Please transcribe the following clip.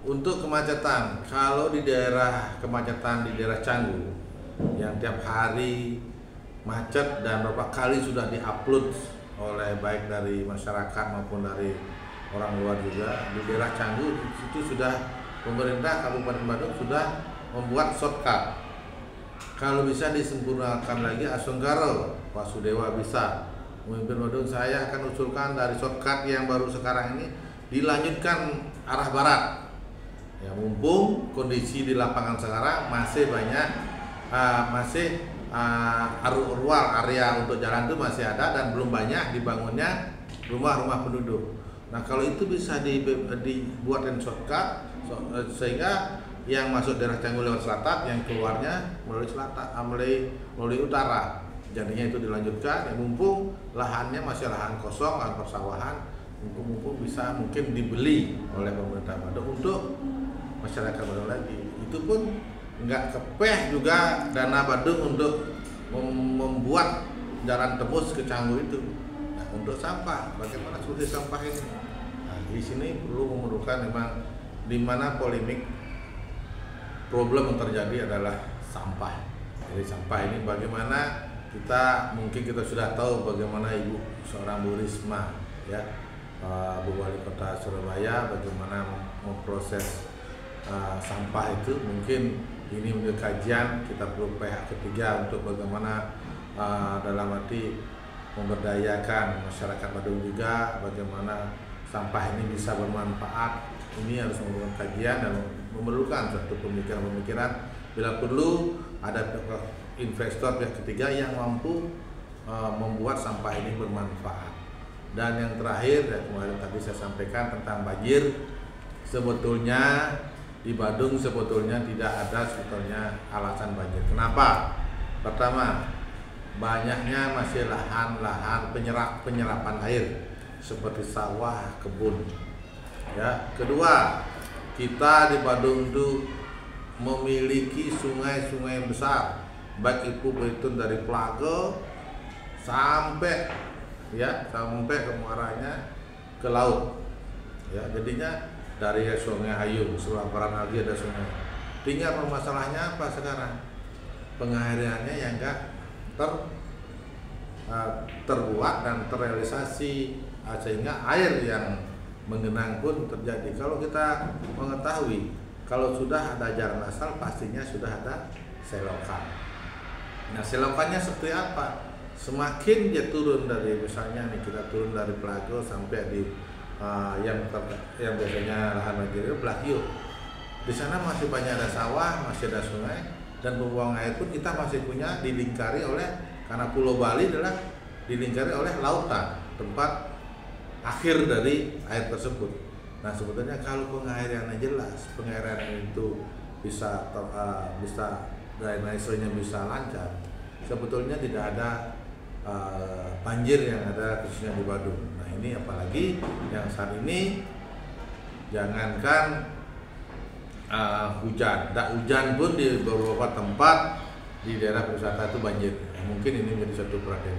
Untuk kemacetan, kalau di daerah kemacetan di daerah Canggu yang tiap hari macet dan beberapa kali sudah diupload oleh baik dari masyarakat maupun dari orang luar juga, di daerah Canggu itu sudah pemerintah Kabupaten Badung sudah membuat shortcut. Kalau bisa disempurnakan lagi, Asonggaro Pak Sudewa bisa memimpin Badung, saya akan usulkan dari shortcut yang baru sekarang ini dilanjutkan arah barat. Ya, mumpung kondisi di lapangan sekarang masih banyak, ruang area untuk jalan itu masih ada dan belum banyak dibangunnya rumah-rumah penduduk. Nah, kalau itu bisa dibuatkan shortcut sehingga yang masuk daerah Canggu lewat selatan, yang keluarnya melalui selatan, melalui utara. Jadinya itu dilanjutkan. Ya, mumpung lahannya masih lahan kosong, lahan persawahan, mumpung bisa mungkin dibeli oleh pemerintah Badung untuk masyarakat Badung lagi. Itu pun nggak kepeh juga dana Badung untuk membuat jalan tembus ke Canggu itu. Nah, untuk sampah, bagaimana solusi sampah ini? Nah, di sini perlu memerlukan memang di mana polemik problem yang terjadi adalah sampah. Jadi sampah ini bagaimana mungkin kita sudah tahu bagaimana seorang Bu Risma, ya, Bu Wali Kota Surabaya, bagaimana memproses sampah itu. Mungkin ini menjadi kajian, kita perlu pihak ketiga untuk bagaimana dalam arti memberdayakan masyarakat Badung juga, bagaimana sampah ini bisa bermanfaat. Ini harus memerlukan kajian dan memerlukan suatu pemikiran-pemikiran. Bila perlu ada investor pihak ketiga yang mampu membuat sampah ini bermanfaat. Dan yang terakhir, ya, kemarin tadi saya sampaikan tentang banjir. Sebetulnya di Badung sebetulnya tidak ada alasan banjir. Kenapa? Pertama, banyaknya masih lahan-lahan penyerapan air seperti sawah, kebun. Ya, kedua, kita di Badung itu memiliki sungai-sungai yang besar, baik itu berhitung dari Plago sampai ke muaranya ke laut. Ya, jadinya dari Sungai Ayung, sebelah barat lagi ada sungai. Tinggal permasalahannya apa sekarang? Pengairannya yang enggak terbuat dan terrealisasi, sehingga air yang menggenang pun terjadi. Kalau kita mengetahui, kalau sudah ada jalan asal pastinya sudah ada selokan. Nah, selokannya seperti apa? Semakin dia turun dari, misalnya nih, kita turun dari Plago sampai di yang biasanya lahan banjir Blakyo. Di sana masih banyak ada sawah, masih ada sungai, dan pembuangan air pun kita masih punya dilingkari oleh, karena Pulau Bali adalah dilingkari oleh lautan, tempat akhir dari air tersebut. Nah, sebetulnya kalau pengairannya jelas, pengairan itu bisa drainasenya bisa lancar, sebetulnya tidak ada banjir yang ada khususnya di Badung. Nah, ini apalagi yang saat ini jangankan hujan, tak hujan pun di beberapa tempat di daerah wisata itu banjir. Mungkin ini menjadi satu perhatian.